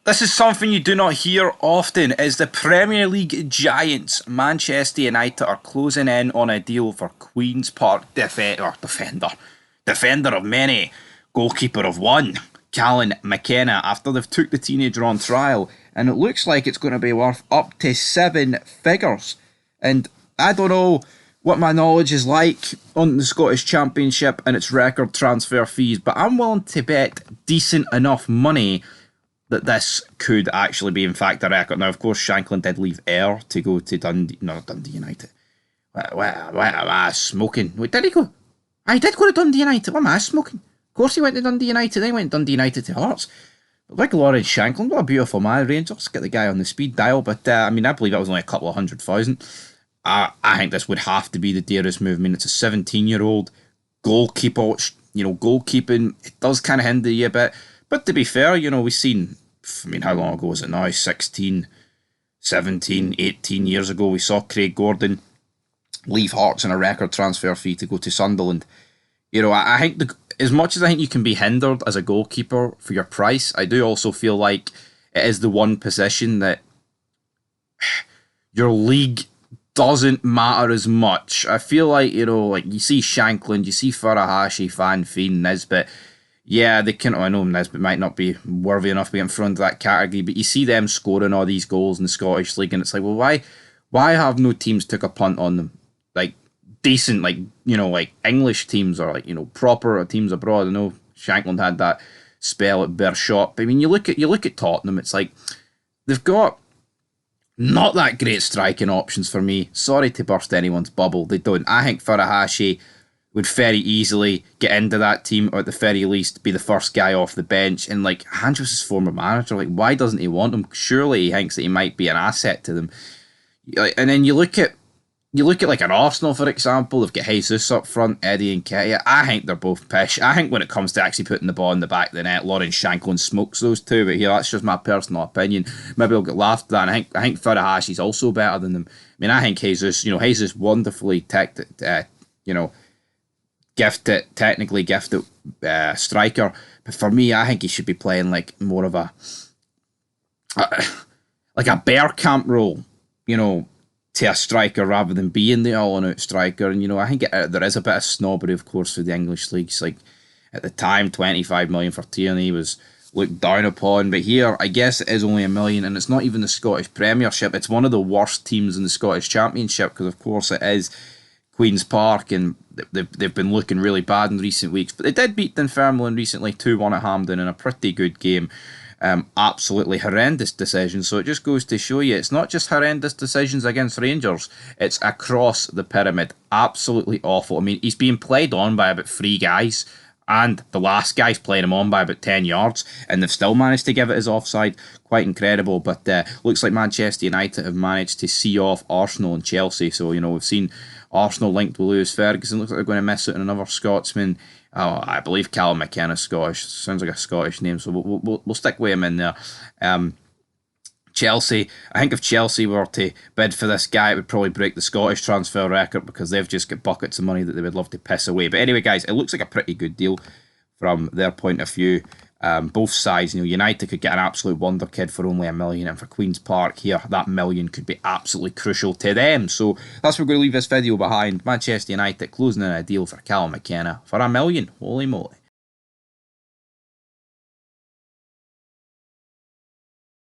This is something you do not hear often, as the Premier League giants Manchester United are closing in on a deal for Queen's Park defender of many, goalkeeper of one, Callum McKenna, after they've took the teenager on trial, and it looks like it's going to be worth up to 7 figures. And I don't know what my knowledge is like on the Scottish Championship and its record transfer fees, but I'm willing to bet decent enough money that this could actually be, in fact, a record. Now, of course, Shanklin did leave Ayr to go to Dundee United. What am I smoking? Wait, did he go? I did go to Dundee United. What am I smoking? Of course he went to Dundee United, then he went Dundee United to Hearts. But like Lawrence Shanklin, what a beautiful man, Rangers. Get the guy on the speed dial. But, I believe that was only a couple of 100,000. I think this would have to be the dearest move. It's a 17-year-old goalkeeper, which, goalkeeping, it does kind of hinder you a bit. But to be fair, we've seen, how long ago was it now? 16, 17, 18 years ago, we saw Craig Gordon leave Hearts on a record transfer fee to go to Sunderland. I think as much as I think you can be hindered as a goalkeeper for your price, I do also feel like it is the one position that your league doesn't matter as much. I feel like, you see Shanklin, you see Furuhashi, Van Veen, Nisbet. Yeah, I know Nisbet might not be worthy enough to be in front of that category, but you see them scoring all these goals in the Scottish League, and it's like, well, why have no teams took a punt on them? Like, decent, like English teams or proper teams abroad. I know Shanklin had that spell at Verge, but you look at Tottenham, it's like they've got not that great striking options for me. Sorry to burst anyone's bubble, they don't. I think Furuhashi would very easily get into that team, or at the very least be the first guy off the bench. And Andrew's his former manager, why doesn't he want him? Surely he thinks that he might be an asset to them. And then you look at an Arsenal, for example. They've got Jesus up front, Eddie and Nketiah. I think they're both pish. I think when it comes to actually putting the ball in the back of the net, Lawrence Shanklin smokes those two. But here, that's just my personal opinion. Maybe I'll get laughed at that. And I think Furuhashi's also better than them. I think Jesus wonderfully technically gifted striker. But for me, I think he should be playing more of a bear camp role, to a striker rather than being the all-out striker. And, I think there is a bit of snobbery, of course, for the English leagues. At the time, 25 million for Tierney was looked down upon. But here, I guess it is only $1 million, and it's not even the Scottish Premiership. It's one of the worst teams in the Scottish Championship, because, of course, it is Queen's Park, and they've been looking really bad in recent weeks. But they did beat Dunfermline recently 2-1 at Hampden in a pretty good game. Absolutely horrendous decision. So it just goes to show you, it's not just horrendous decisions against Rangers, it's across the pyramid. Absolutely awful. He's being played on by about 3 guys, and the last guy's playing him on by about 10 yards, and they've still managed to give it as offside. Quite incredible. But looks like Manchester United have managed to see off Arsenal and Chelsea. So, we've seen Arsenal linked with Lewis Ferguson. Looks like they're going to miss out on another Scotsman. Oh, I believe Callum McKenna's Scottish. Sounds like a Scottish name, so we'll stick with him in there. Chelsea. I think if Chelsea were to bid for this guy, it would probably break the Scottish transfer record, because they've just got buckets of money that they would love to piss away. But anyway, guys, it looks like a pretty good deal from their point of view. Both sides, United could get an absolute wonderkid for only $1 million, and for Queen's Park here, that $1 million could be absolutely crucial to them. So that's where we're going to leave this video behind. Manchester United closing in a deal for Callum McKenna for $1 million. Holy moly.